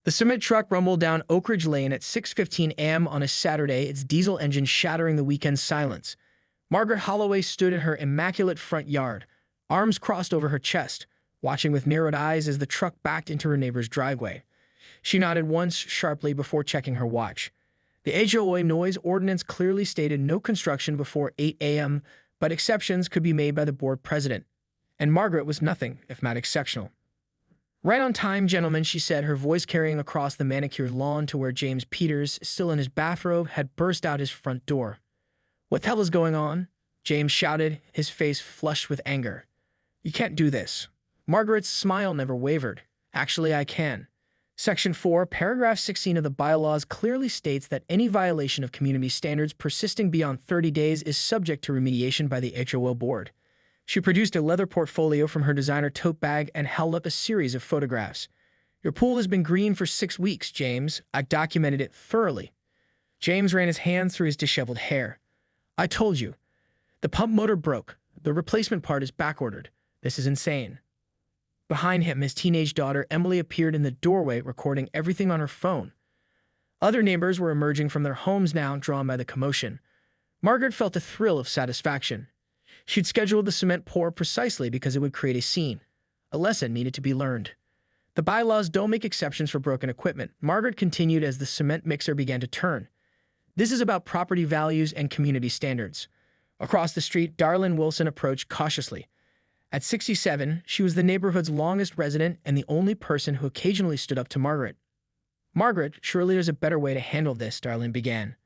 The cement truck rumbled down Oak Ridge Lane at 6:15 a.m. on a Saturday, its diesel engine shattering the weekend's silence. Margaret Holloway stood in her immaculate front yard, arms crossed over her chest, watching with narrowed eyes as the truck backed into her neighbor's driveway. She nodded once sharply before checking her watch. The HOA noise ordinance clearly stated no construction before 8 a.m., but exceptions could be made by the board president. And Margaret was nothing if not exceptional. "Right on time, gentlemen," she said, her voice carrying across the manicured lawn to where James Peters, still in his bathrobe, had burst out his front door. "What the hell is going on?" James shouted, his face flushed with anger. "You can't do this." Margaret's smile never wavered. "Actually, I can. Section 4, paragraph 16 of the bylaws clearly states that any violation of community standards persisting beyond 30 days is subject to remediation by the HOA board." She produced a leather portfolio from her designer tote bag and held up a series of photographs. "Your pool has been green for 6 weeks, James. I documented it thoroughly." James ran his hand through his disheveled hair. "I told you. The pump motor broke. The replacement part is backordered. This is insane." Behind him, his teenage daughter Emily appeared in the doorway, recording everything on her phone. Other neighbors were emerging from their homes now, drawn by the commotion. Margaret felt a thrill of satisfaction. She'd scheduled the cement pour precisely because it would create a scene. A lesson needed to be learned. "The bylaws don't make exceptions for broken equipment," Margaret continued as the cement mixer began to turn. "This is about property values and community standards." Across the street, Darlene Wilson approached cautiously. At 67, she was the neighborhood's longest resident and the only person who occasionally stood up to Margaret. "Margaret, surely there's a better way to handle this," Darlene began.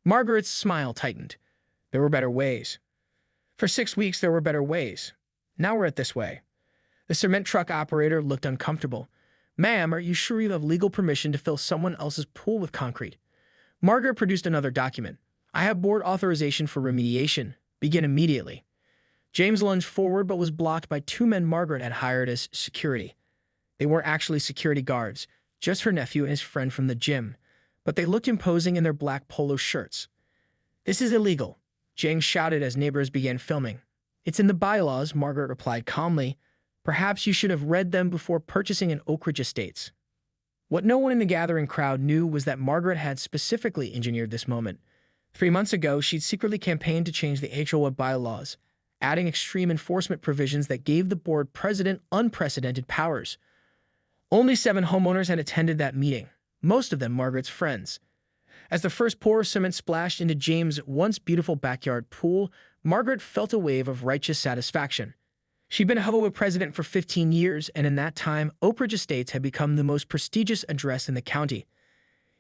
Margaret's smile tightened. "There were better ways. For 6 weeks, there were better ways. Now we're at this way." The cement truck operator looked uncomfortable. "Ma'am, are you sure you have legal permission to fill someone else's pool with concrete?" Margaret produced another document. "I have board authorization for remediation. Begin immediately." James lunged forward but was blocked by 2 men Margaret had hired as security. They weren't actually security guards, just her nephew and his friend from the gym, but they looked imposing in their black polo shirts. "This is illegal," James shouted as neighbors began filming. "It's in the bylaws," Margaret replied calmly. "Perhaps you should have read them before purchasing an Oak Ridge Estates." What no one in the gathering crowd knew was that Margaret had specifically engineered this moment. 3 months ago, she'd secretly campaigned to change the HOA bylaws, adding extreme enforcement provisions that gave the board president unprecedented powers. Only 7 homeowners had attended that meeting, most of them Margaret's friends. As the first pour of cement splashed into James' once beautiful backyard pool, Margaret felt a wave of righteous satisfaction. She'd been HOA president for 15 years, and in that time, Oak Ridge Estates had become the most prestigious address in the county.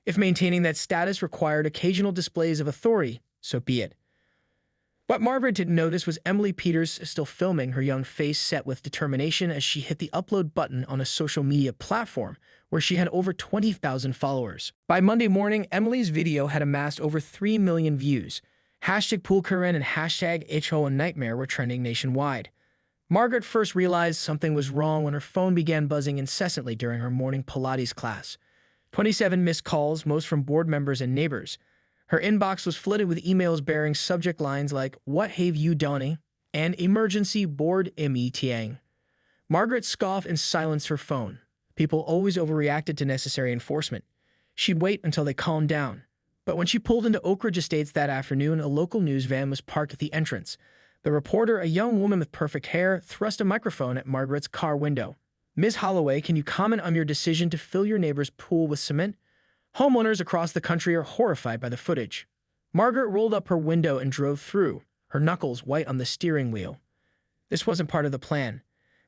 If maintaining that status required occasional displays of authority, so be it. What Margaret didn't notice was Emily Peters still filming, her young face set with determination as she hit the upload button on a social media platform where she had over 20,000 followers. By Monday morning, Emily's video had amassed over 3 million views. #PoolKaren and #HOANightmare were trending nationwide. Margaret first realized something was wrong when her phone began buzzing incessantly during her morning Pilates class. 27 missed calls, most from board members and neighbors. Her inbox was flooded with emails bearing subject lines like, "What have you done?" and "Emergency board meeting." Margaret scoffed and silenced her phone. People always overreacted to necessary enforcement. She'd wait until they calmed down. But when she pulled into Oak Ridge Estates that afternoon, a local news van was parked at the entrance. The reporter, a young woman with perfect hair, thrust a microphone at Margaret's car window. "Ms. Holloway, can you comment on your decision to fill your neighbor's pool with cement? Homeowners across the country are horrified by the footage." Margaret rolled up her window and drove through, her knuckles white on the steering wheel. This wasn't part of the plan.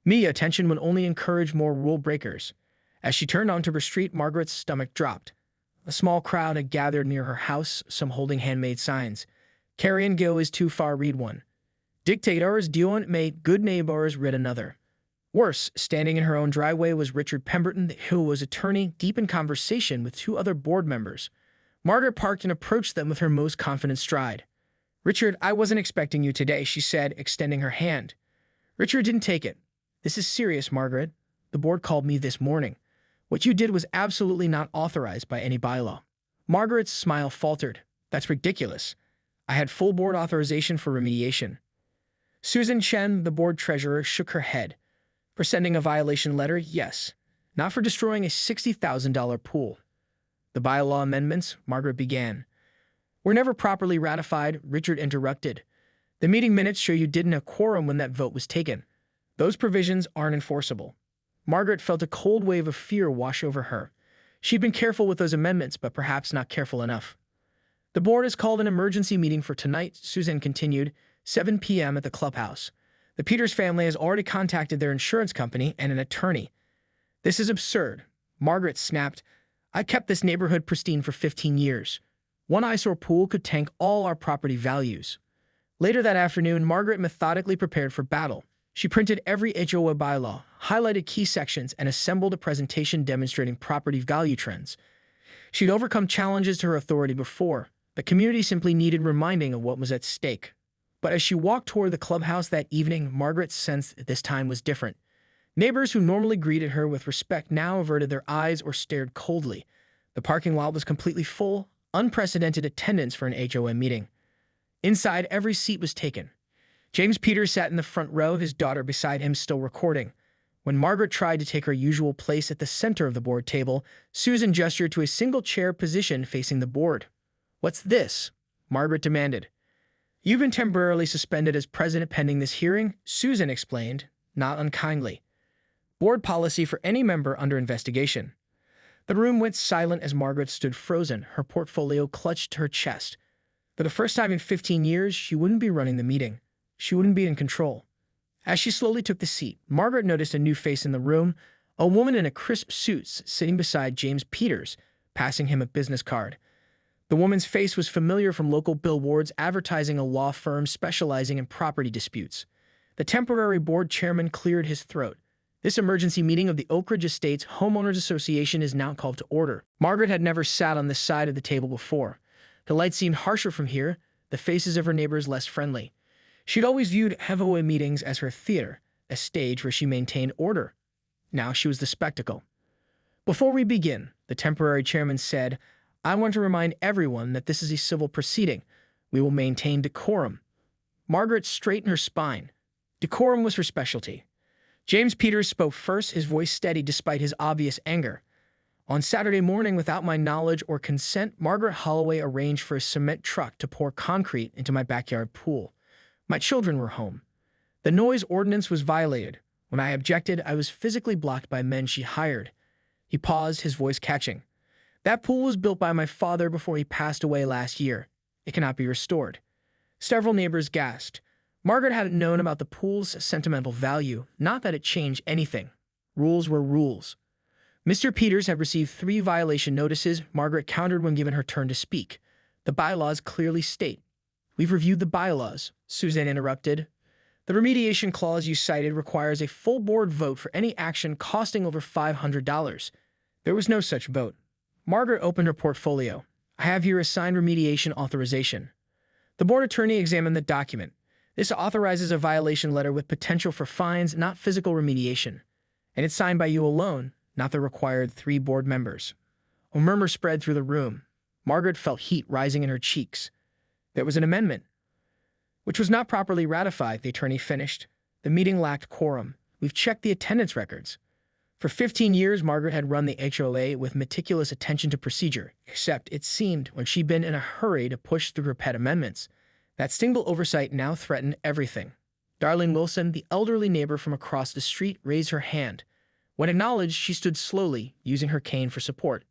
Media attention would only encourage more rule breakers. As she turned onto her street, Margaret's stomach dropped. A small crowd had gathered near her house, some holding handmade signs. "Carrion Gill is too far," read one. "Dictators don't make good neighbors," read another. Worse, standing in her own driveway was Richard Pemberton, who was attorney, deep in conversation with 2 other board members. Margaret parked and approached them with her most confident stride. "Richard, I wasn't expecting you today," she said, extending her hand. Richard didn't take it. "This is serious, Margaret. The board called me this morning. What you did was absolutely not authorized by any bylaw." Margaret's smile faltered. "That's ridiculous. I had full board authorization for remediation." Susan Chen, the board treasurer, shook her head. "For sending a violation letter, yes. not for destroying a $60,000 pool. The bylaw amendments, Margaret began, were never properly ratified, Richard interrupted. The meeting minutes show you didn't have quorum when that vote was taken. Those provisions aren't enforceable. Margaret felt a cold wave of fear wash over her. She'd been careful with those amendments, but perhaps not careful enough. The board has called an emergency meeting for tonight, Susan continued, 7 p.m. at the clubhouse. The Peters family has already contacted their insurance company and an attorney. This is absurd, Margaret snapped. I kept this neighborhood pristine for 15 years. One eyesore pool could tank all our property values. Later that afternoon, Margaret methodically prepared for battle. She printed every HOA bylaw, highlighted key sections, and assembled a presentation demonstrating property value trends. She'd overcome challenges to her authority before. The community simply needed reminding of what was at stake. But as she walked toward the clubhouse that evening, Margaret sensed that this time was different. Neighbors who normally greeted her with respect now averted their eyes or stared coldly. The parking lot was completely full, unprecedented attendance for an HOA meeting. Inside, every seat was taken. James Peters sat in the front row, his daughter beside him still recording. When Margaret tried to take her usual place at the center of the board table, Susan gestured to a single chair position facing the board. "What's this?" Margaret demanded. "You've been temporarily suspended as president pending this hearing," Susan explained, not unkindly. "Board policy for any member under investigation." The room went silent as Margaret stood frozen, her portfolio clutched to her chest. For the first time in 15 years, she wouldn't be running the meeting. She wouldn't be in control. As she slowly took the seat, Margaret noticed a new face in the room, a woman in a crisp suit sitting beside James Peters, passing him a business card. The woman's face was familiar from local billboards advertising a law firm specializing in property disputes. The temporary board chairman cleared his throat. This emergency meeting of the Oak Ridge Estates Homeowners Association is now called to order. Margaret had never sat on this side of the table before. The light seemed harsher from here, the faces of her neighbors less friendly. She'd always viewed HOA meetings as her theater, a stage where she maintained order. Now she was the spectacle. "Before we begin," the temporary chairman said, "I want to remind everyone that this is a civil proceeding. We will maintain decorum." Margaret straightened her spine. Decorum was her specialty. James Peters spoke first, his voice steady despite his obvious anger. "On Saturday morning, without my knowledge or consent, Margaret Holloway arranged for a cement truck to pour concrete into my backyard pool. My children were home. The noise ordinance was violated. When I objected, I was physically blocked by men she hired." He paused, his voice catching. "That pool was built by my father before he passed away last year. It cannot be restored." Several neighbors gasped. Margaret hadn't known about the pool's sentimental value, not that it changed anything. Rules were rules. Mr. Peters had received 3 violation notices, Margaret countered when given her turn to speak. "The bylaws clearly state." "We've reviewed the bylaws," Suzanne interrupted. "The remediation clause you cited requires a full board vote for any action costing over $500. There was no such vote." Margaret opened her portfolio. "I have here a signed remediation authorization." The board attorney examined the document. "This authorizes a violation letter with potential for fines, not physical remediation. And it's signed by you alone, not the required 3 board members." A murmur spread through the room. Margaret felt heat rising in her cheeks. "There was an amendment, which was not properly ratified," the attorney finished. "The meeting lacked quorum. We've checked the attendance records." For 15 years, Margaret had run the HOA with meticulous attention to procedure, except, it seemed, when she'd been in a hurry to push through her pet amendments. That single oversight now threatened everything. Darlene Wilson, the elderly neighbor from across the street, raised her hand. When acknowledged, she stood slowly, using her cane for support.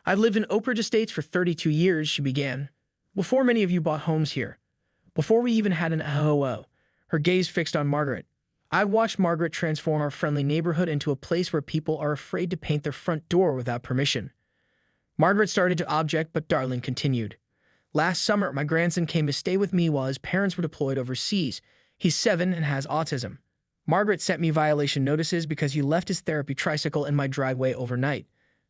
"I've lived in Oak Ridge Estates for 32 years, she began. "Before many of you bought homes here. Before we even had an HOA." Her gaze fixed on Margaret. "I watched Margaret transform our friendly neighborhood into a place where people are afraid to paint their front door without permission." Margaret started to object, but Darlene continued. "Last summer, my grandson came to stay with me while his parents were deployed overseas. He's 7 and has autism. Margaret sent me violation notices because he left his therapy tricycle in my driveway overnight."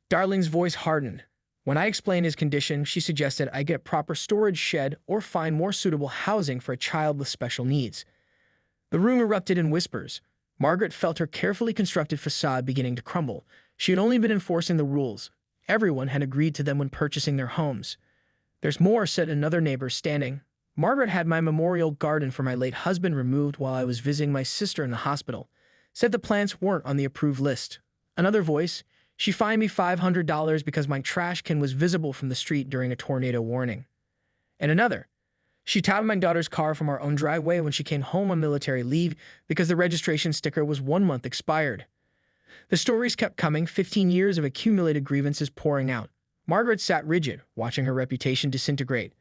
Darlene's voice hardened. "When I explained his condition, she suggested I get a proper storage shed or find more suitable housing for a child with special needs." The room erupted in whispers. Margaret felt her carefully constructed facade beginning to crumble. She had only been enforcing the rules. Everyone had agreed to them when purchasing their homes. "There's more," said another neighbor, standing. "Margaret had my memorial garden for my late husband removed while I was visiting my sister in the hospital. Said the plants weren't on the approved list." Another voice, She fined me $500 because my trash can was visible from the street during a tornado warning. And another, she towed my daughter's car from our own driveway when she came home on military leave because the registration sticker was 1 month expired. The stories kept coming, 15 years of accumulated grievances pouring out. Margaret sat rigid, watching her reputation disintegrate.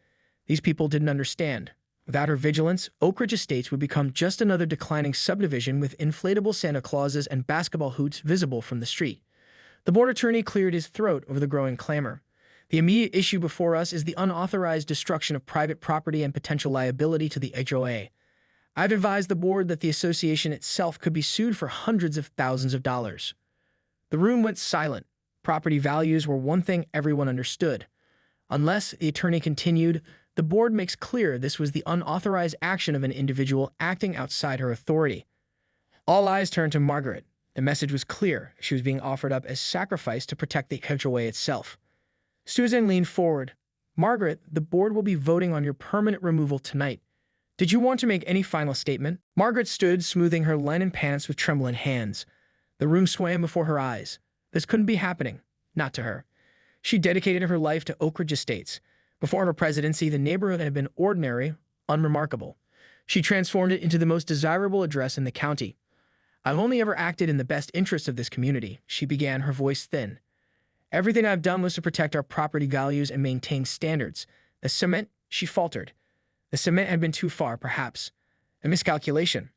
These people didn't understand. Without her vigilance, Oak Ridge Estates would become just another declining subdivision with inflatable Santa Clauses and basketball hoops visible from the street. The board attorney cleared his throat over the growing clamor. The immediate issue before us is the unauthorized destruction of private property and potential liability to the HOA. I've advised the board that the association itself could be sued for hundreds of thousands of dollars. The room went silent. Property values were one thing everyone understood. Unless, the attorney continued, the board makes clear this was the unauthorized action of an individual acting outside her authority. All eyes turned to Margaret. The message was clear. She was being offered up as sacrifice to protect the HOA itself. Susan leaned forward. Margaret, the board will be voting on your permanent removal tonight. Did you want to make any final statement? Margaret stood, smoothing her linen pants with trembling hands. The room swam before her eyes. This couldn't be happening. Not to her. She dedicated her life to Oak Ridge Estates. Before her presidency, the neighborhood had been ordinary, unremarkable. She transformed it into the most desirable address in the county. I've only ever acted in the best interest of this community, she began, her voice thin. Everything I've done was to protect our property values and maintain standards. The cement, she faltered. The cement had been too far, perhaps. A miscalculation.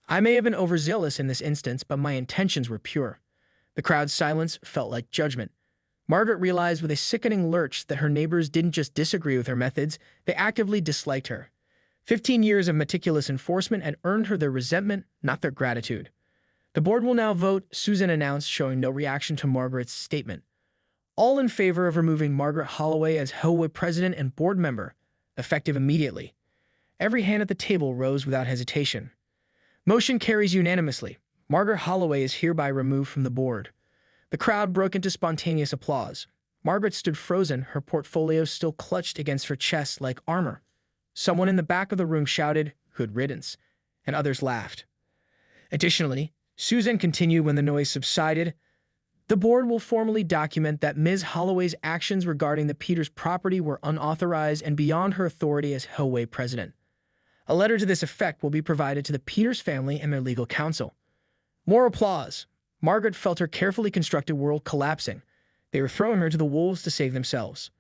I may have been overzealous in this instance, but my intentions were pure. The crowd's silence felt like judgment. Margaret realized with a sickening lurch that her neighbors didn't just disagree with her methods, they actively disliked her. 15 years of meticulous enforcement had earned her their resentment, not their gratitude. The board will now vote, Susan announced, showing no reaction to Margaret's statement. All in favor of removing Margaret Holloway as HOA president and board member, effective immediately. Every hand at the table rose without hesitation. Motion carries unanimously. Margaret Holloway is hereby removed from the board. The crowd broke into spontaneous applause. Margaret stood frozen, her portfolio still clutched against her chest like armor. Someone in the back of the room shouted, "Good riddance," and others laughed. Additionally, Susan continued when the noise subsided. The board will formally document that Ms. Holloway's actions regarding the Peters property were unauthorized and beyond her authority as HOA president. A letter to this effect will be provided to the Peters family and their legal counsel. More applause. Margaret felt her carefully constructed world collapsing. They were throwing her to the wolves to save themselves.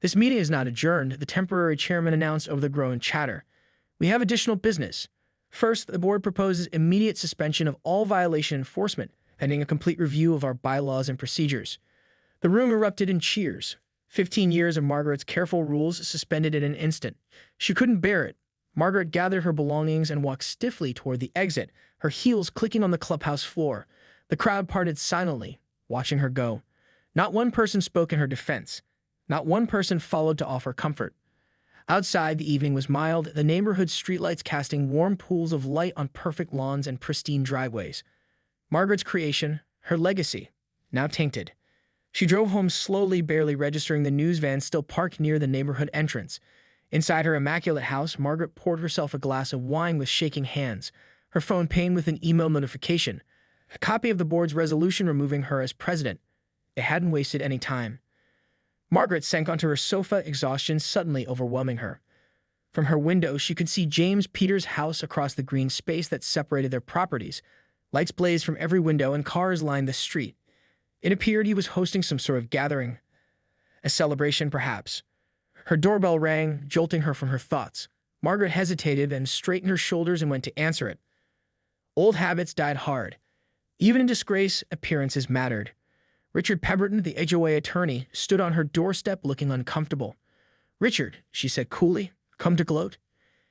This meeting is not adjourned, the temporary chairman announced over the growing chatter. We have additional business. First, the board proposes immediate suspension of all violation enforcement, pending a complete review of our bylaws and procedures. The room erupted in cheers. 15 years of Margaret's careful rules suspended in an instant. She couldn't bear it. Margaret gathered her belongings and walked stiffly toward the exit, her heels clicking on the clubhouse floor. The crowd parted silently, watching her go. Not one person spoke in her defense. Not one person followed to offer comfort. Outside, the evening was mild, the neighborhood streetlights casting warm pools of light on perfect lawns and pristine driveways. Margaret's creation, her legacy, now tainted. She drove home slowly, barely registering the news van still parked near the neighborhood entrance. Inside her immaculate house, Margaret poured herself a glass of wine with shaking hands, her phone pinged with an email notification. A copy of the board's resolution removing her as president. They hadn't wasted any time. Margaret sank onto her sofa, exhaustion suddenly overwhelming her. From her window, she could see James Peters' house across the green space that separated their properties. Lights blazed from every window and cars lined the street. It appeared he was hosting some sort of gathering. A celebration, perhaps. Her doorbell rang, jolting her from her thoughts. Margaret hesitated, then straightened her shoulders and went to answer it. Old habits died hard. Even in disgrace, appearances mattered. Richard Pemberton, the HOA attorney, stood on her doorstep looking uncomfortable. "Richard," she said coolly, "come to gloat?"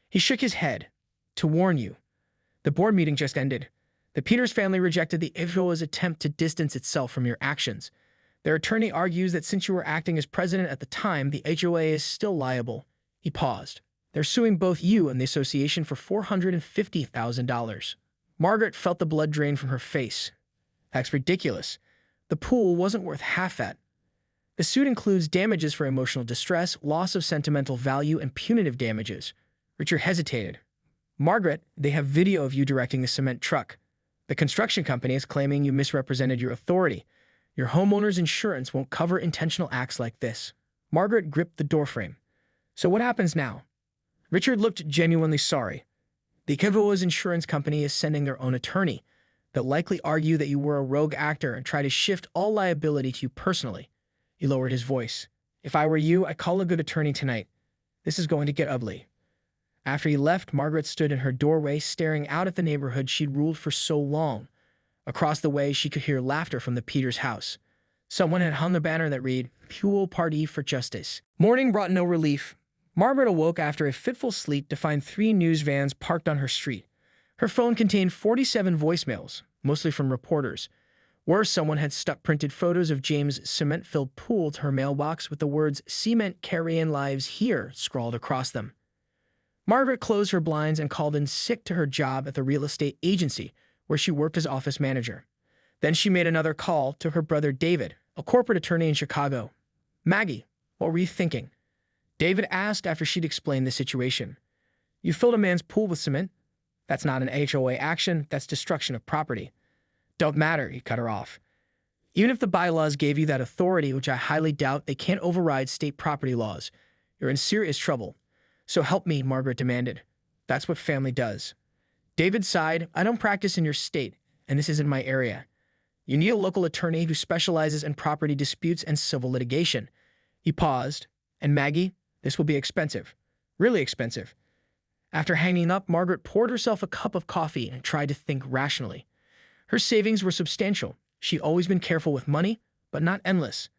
He shook his head. "To warn you. The board meeting just ended. The Peters family rejected the HOA's attempt to distance itself from your actions. Their attorney argues that since you were acting as president at the time, the HOA is still liable." He paused. "They're suing both you and the association for $450,000. Margaret felt the blood drain from her face. That's ridiculous. The pool wasn't worth half that. The suit includes damages for emotional distress, loss of sentimental value, and punitive damages. Richard hesitated. "Margaret, they have video of you directing the cement truck. The construction company is claiming you misrepresented your authority. Your homeowner's insurance won't cover intentional acts like this. Margaret gripped the doorframe. So what happens now? Richard looked genuinely sorry. The HOA's insurance company is sending their own attorney. They'll likely argue that you were a rogue actor and try to shift all liability to you personally. He lowered his voice. If I were you, I'd call a good attorney tonight. This is going to get ugly. After he left, Margaret stood in her doorway, staring out at the neighborhood she'd ruled for so long. Across the way, she could hear laughter from the Peters house. Someone had hung a banner that read, "Fuel Party for Justice." Morning brought no relief. Margaret awoke after a fitful sleep to find 3 news vans parked on her street. Her phone contained 47 voicemails, mostly from reporters. Worse, someone had stuck printed photos of James' cement-filled pool to her mailbox with the words "Cement Carrying Lives Here" scrawled across them. Margaret closed her blinds and called in sick to her job at the real estate agency, where she worked as office manager. Then she made another call to her brother David, a corporate attorney in Chicago. "Maggie, what were you thinking?" David asked after she'd explained the situation. "You filled a man's pool with cement? That's not an HOA action, that's destruction of property." "Don't matter," he cut her off. "Even if the bylaws gave you that authority, which I highly doubt, they can't override state property laws. You're in serious trouble. So help me," Margaret demanded. "That's what family does." David sighed. "I don't practice in your state, and this isn't my area. You need a local attorney who specializes in property disputes and civil litigation." He paused. "And Maggie, this will be expensive. Really expensive." After hanging up, Margaret poured herself a cup of coffee and tried to think rationally. Her savings were substantial. She'd always been careful with money, but not endless.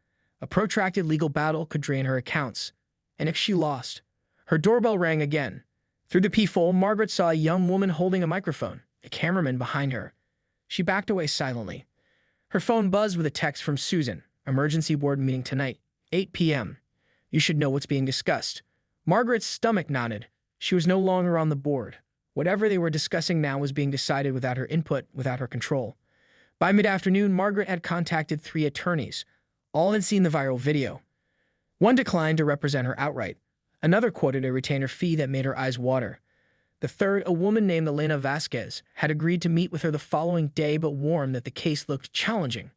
A protracted legal battle could drain her accounts. And if she lost? Her doorbell rang again. Through the peephole, Margaret saw a young woman holding a microphone, a cameraman behind her. She backed away silently. Her phone buzzed with a text from Susan. "Emergency board meeting tonight, 8 p.m. You should know what's being discussed." Margaret's stomach knotted. She was no longer on the board. Whatever they were discussing now was being decided without her input, without her control. By mid-afternoon, Margaret had contacted 3 attorneys. All had seen the viral video. One declined to represent her outright. Another quoted a retainer fee that made her eyes water. The third, a woman named Elena Vasquez, had agreed to meet with her the following day but warned that the case looked challenging.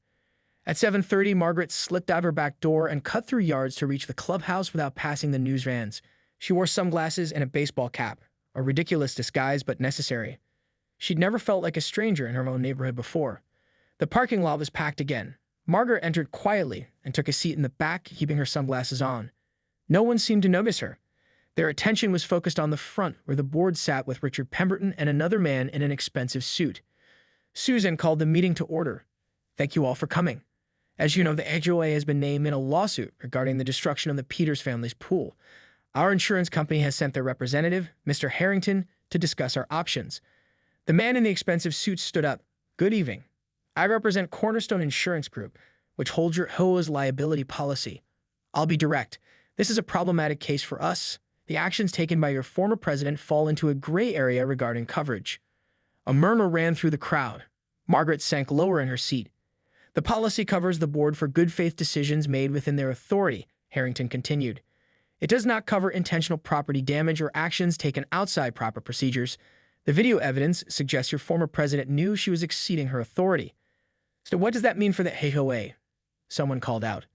At 7:30, Margaret slipped out her back door and cut through yards to reach the clubhouse without passing the news vans. She wore sunglasses and a baseball cap, a ridiculous disguise but necessary. She'd never felt like a stranger in her own neighborhood before. The parking lot was packed again. Margaret entered quietly and took a seat in the back, keeping her sunglasses on. No one seemed to notice her. Their attention was focused on the front, where the board sat with Richard Pemberton and another man in an expensive suit. Susan called the meeting to order. "Thank you all for coming. As you know, the HOA has been named in a lawsuit regarding the destruction of the Peters family's pool. Our insurance company has sent their representative, Mr. Harrington, to discuss our options." The man in the expensive suit stood up. "Good evening. I represent Cornerstone Insurance Group, which holds your HOA's liability policy. I'll be direct. This is a problematic case for us. The actions taken by your former president fall into a gray area regarding coverage." A murmur ran through the crowd. Margaret sank lower in her seat. "The policy covers the board for good faith decisions made within their authority," Harrington continued. "It does not cover intentional property damage or actions taken outside proper procedures. The video evidence suggests your former president knew she was exceeding her authority." "So what does that mean for the HOA?" someone called out.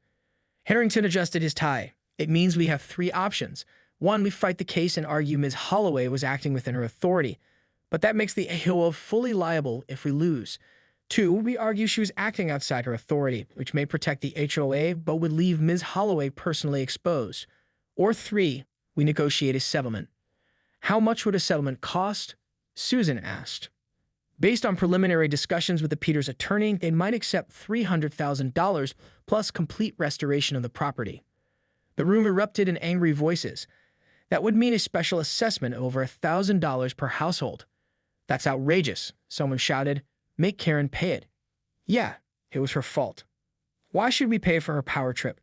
Harrington adjusted his tie. "It means we have 3 options. 1, we fight the case and argue Ms. Holloway was acting within her authority, but that makes the HOA fully liable if we lose. 2, we argue she was acting outside her authority, which may protect the HOA but would leave Ms. Holloway personally exposed. Or 3, we negotiate a settlement." "How much would a settlement cost?" Susan asked. Based on preliminary discussions with the Peters attorney, they might accept $300,000 plus complete restoration of the property. The room erupted in angry voices. "That would mean a special assessment of over $1,000 per household." "That's outrageous," someone shouted. "Make Karen pay it." "Yeah, it was her fault." "Why should we pay for her power trip?"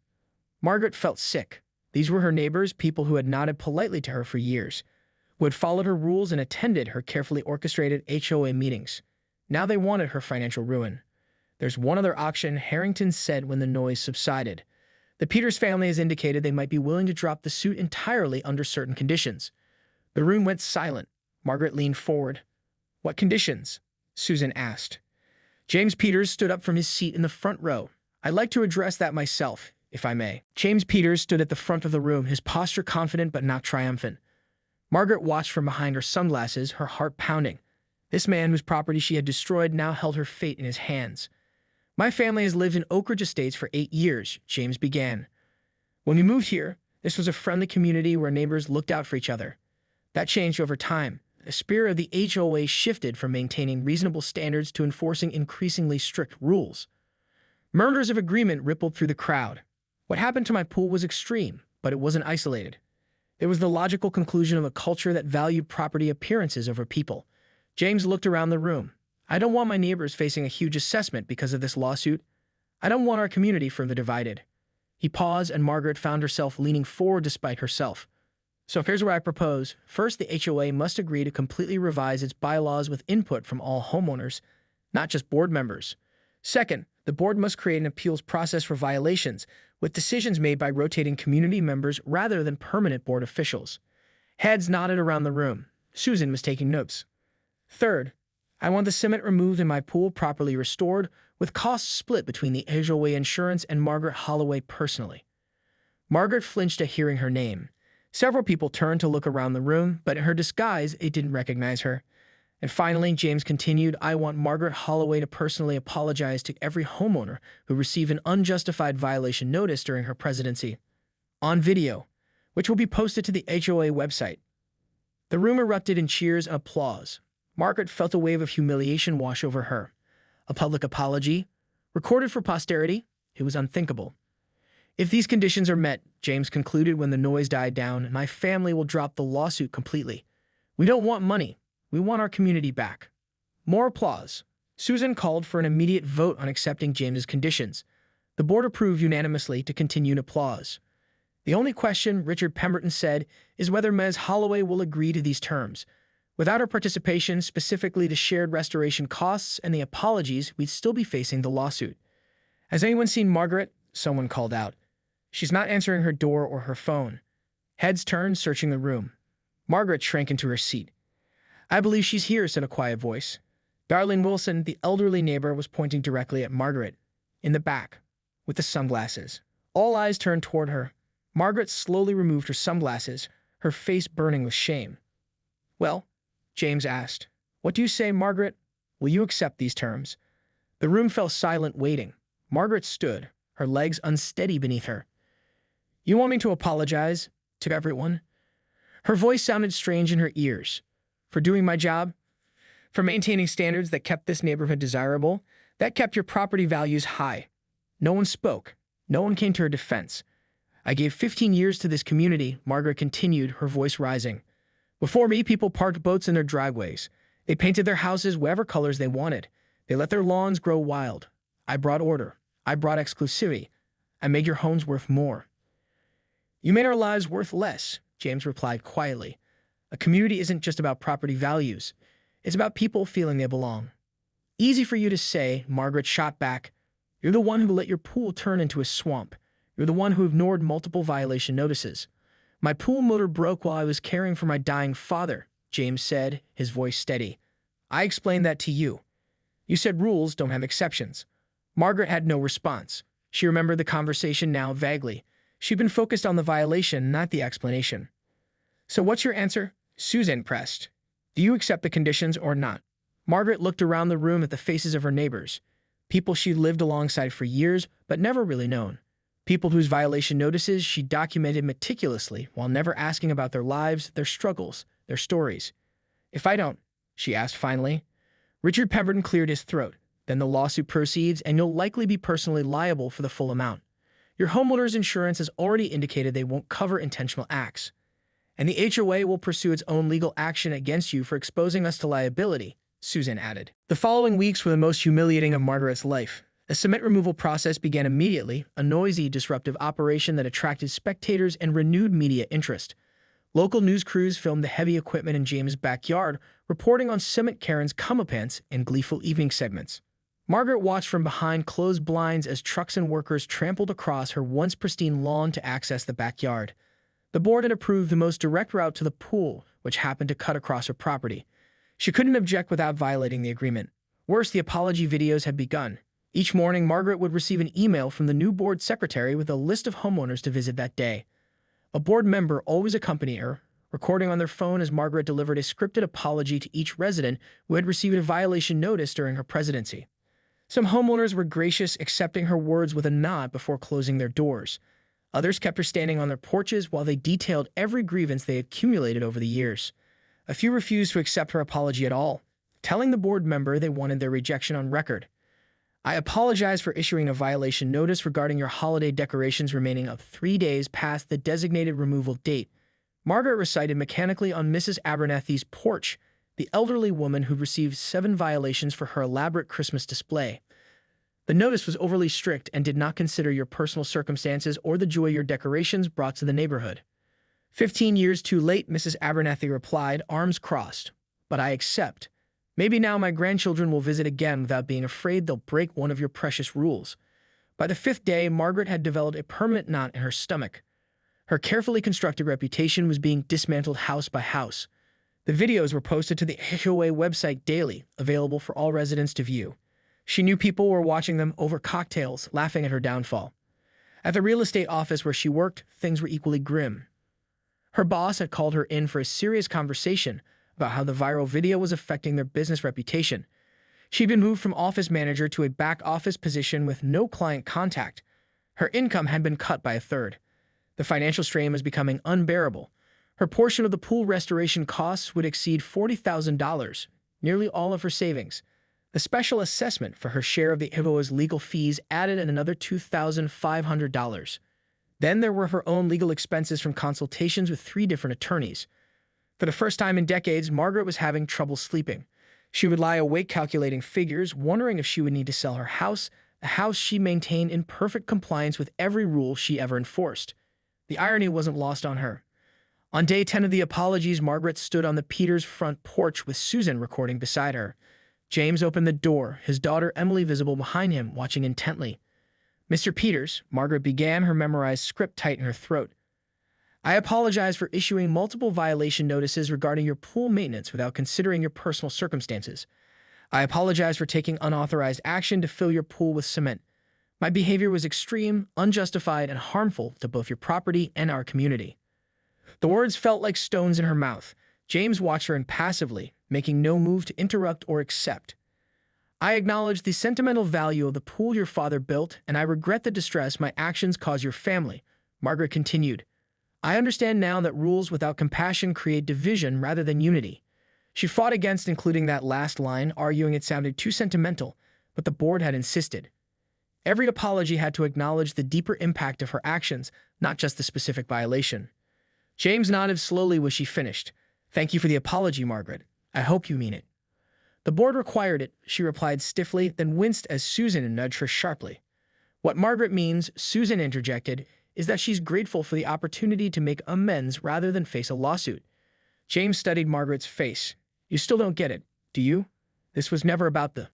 Margaret felt sick. These were her neighbors, people who had nodded politely to her for years, who had followed her rules and attended her carefully orchestrated HOA meetings. Now they wanted her financial ruin. "There's one other option," Harrington said when the noise subsided. "The Peters family has indicated they might be willing to drop the suit entirely under certain conditions." The room went silent. Margaret leaned forward. "What conditions?" Susan asked. James Peters stood up from his seat in the front row. I'd like to address that myself, if I may. James Peters stood at the front of the room, his posture confident but not triumphant. Margaret watched from behind her sunglasses, her heart pounding. This man whose property she had destroyed now held her fate in his hands. My family has lived in Oak Ridge Estates for 8 years, James began. When we moved here, this was a friendly community where neighbors looked out for each other. That changed over time. The spirit of the HOA shifted from maintaining reasonable standards to enforcing increasingly strict rules. Murmurs of agreement rippled through the crowd. What happened to my pool was extreme, but it wasn't isolated. It was the logical conclusion of a culture that valued property appearances over people. James looked around the room. I don't want my neighbors facing a huge assessment because of this lawsuit. I don't want our community further divided. He paused, and Margaret found herself leaning forward despite herself. So here's what I propose. First, the HOA must agree to completely revise its bylaws with input from all homeowners, not just board members. Second, the board must create an appeals process for violations, with decisions made by rotating community members rather than permanent board officials. Heads nodded around the room. Susan was taking notes. Third, I want the cement removed and my pool properly restored, with costs split between the HOA insurance and Margaret Holloway personally. Margaret flinched at hearing her name. Several people turned to look around the room, but in her disguise, they didn't recognize her. And finally, James continued, I want Margaret Holloway to personally apologize to every homeowner who received an unjustified violation notice during her presidency. On video, which will be posted to the HOA website. The room erupted in cheers and applause. Margaret felt a wave of humiliation wash over her. A public apology, recorded for posterity, it was unthinkable. If these conditions are met, James concluded when the noise died down, my family will drop the lawsuit completely. We don't want money. We want our community back. More applause. Susan called for an immediate vote on accepting James's conditions. The board approved unanimously to continued applause. The only question, Richard Pemberton said, is whether Ms. Holloway will agree to these terms. Without her participation, specifically the shared restoration costs and the apologies, we'd still be facing the lawsuit. Has anyone seen Margaret? Someone called out. She's not answering her door or her phone. Heads turned, searching the room. Margaret shrank into her seat. I believe she's here, said a quiet voice. Darlene Wilson, the elderly neighbor, was pointing directly at Margaret, in the back, with the sunglasses. All eyes turned toward her. Margaret slowly removed her sunglasses, her face burning with shame. Well, James asked, what do you say, Margaret? Will you accept these terms? The room fell silent, waiting. Margaret stood, her legs unsteady beneath her. You want me to apologize to everyone? Her voice sounded strange in her ears. For doing my job? For maintaining standards that kept this neighborhood desirable? That kept your property values high? No one spoke. No one came to her defense. I gave 15 years to this community, Margaret continued, her voice rising. Before me, people parked boats in their driveways. They painted their houses whatever colors they wanted. They let their lawns grow wild. I brought order. I brought exclusivity. I made your homes worth more. You made our lives worth less, James replied quietly. A community isn't just about property values. It's about people feeling they belong. Easy for you to say, Margaret shot back. You're the one who let your pool turn into a swamp. You're the one who ignored multiple violation notices. My pool motor broke while I was caring for my dying father, James said, his voice steady. I explained that to you. You said rules don't have exceptions. Margaret had no response. She remembered the conversation now vaguely. She'd been focused on the violation, not the explanation. So what's your answer? Susan pressed. Do you accept the conditions or not? Margaret looked around the room at the faces of her neighbors. People she'd lived alongside for years, but never really known. People whose violation notices she documented meticulously while never asking about their lives, their struggles, their stories. If I don't, she asked finally. Richard Pemberton cleared his throat. Then the lawsuit proceeds, and you'll likely be personally liable for the full amount. Your homeowner's insurance has already indicated they won't cover intentional acts. And the HOA will pursue its own legal action against you for exposing us to liability, Susan added. The following weeks were the most humiliating of Margaret's life. The cement removal process began immediately, a noisy, disruptive operation that attracted spectators and renewed media interest. Local news crews filmed the heavy equipment in James' backyard, reporting on cement Karen's come-up-ants and gleeful evening segments. Margaret watched from behind closed blinds as trucks and workers trampled across her once pristine lawn to access the backyard. The board had approved the most direct route to the pool, which happened to cut across her property. She couldn't object without violating the agreement. Worse, the apology videos had begun. Each morning, Margaret would receive an email from the new board secretary with a list of homeowners to visit that day. A board member always accompanied her, recording on their phone as Margaret delivered a scripted apology to each resident who had received a violation notice during her presidency. Some homeowners were gracious, accepting her words with a nod before closing their doors. Others kept her standing on their porches while they detailed every grievance they had accumulated over the years. A few refused to accept her apology at all, telling the board member they wanted their rejection on record. I apologize for issuing a violation notice regarding your holiday decorations remaining of 3 days past the designated removal date, Margaret recited mechanically on Mrs. Abernathy's porch, the elderly woman who received 7 violations for her elaborate Christmas display. The notice was overly strict and did not consider your personal circumstances or the joy your decorations brought to the neighborhood. 15 years too late, Mrs. Abernathy replied, arms crossed. But I accept. Maybe now my grandchildren will visit again without being afraid they'll break one of your precious rules. By the 5th day, Margaret had developed a permanent knot in her stomach. Her carefully constructed reputation was being dismantled house by house. The videos were posted to the HOA website daily, available for all residents to view. She knew people were watching them over cocktails, laughing at her downfall. At the real estate office where she worked, things were equally grim. Her boss had called her in for a serious conversation about how the viral video was affecting their business reputation. She'd been moved from office manager to a back office position with no client contact. Her income had been cut by a third. The financial strain was becoming unbearable. Her portion of the pool restoration costs would exceed $40,000, nearly all of her savings. The special assessment for her share of the HOA's legal fees added another $2,500. Then there were her own legal expenses from consultations with 3 different attorneys. For the first time in decades, Margaret was having trouble sleeping. She would lie awake calculating figures, wondering if she would need to sell her house, a house she maintained in perfect compliance with every rule she ever enforced. The irony wasn't lost on her. On day 10 of the apologies, Margaret stood on the Peters' front porch with Susan recording beside her. James opened the door, his daughter Emily visible behind him, watching intently. Mr. Peters, Margaret began, her memorized script tight in her throat. I apologize for issuing multiple violation notices regarding your pool maintenance without considering your personal circumstances. I apologize for taking unauthorized action to fill your pool with cement. My behavior was extreme, unjustified, and harmful to both your property and our community. The words felt like stones in her mouth. James watched her impassively, making no move to interrupt or accept. I acknowledge the sentimental value of the pool your father built, and I regret the distress my actions caused your family, Margaret continued. I understand now that rules without compassion create division rather than unity. She fought against including that last line, arguing it sounded too sentimental, but the board had insisted. Every apology had to acknowledge the deeper impact of her actions, not just the specific violation. James nodded slowly when she finished. Thank you for the apology, Margaret. I hope you mean it. The board required it, she replied stiffly, then winced as Susan nudged her sharply. What Margaret means, Susan interjected, is that she's grateful for the opportunity to make amends rather than face a lawsuit. James studied Margaret's face. You still don't get it, do you? This was never about the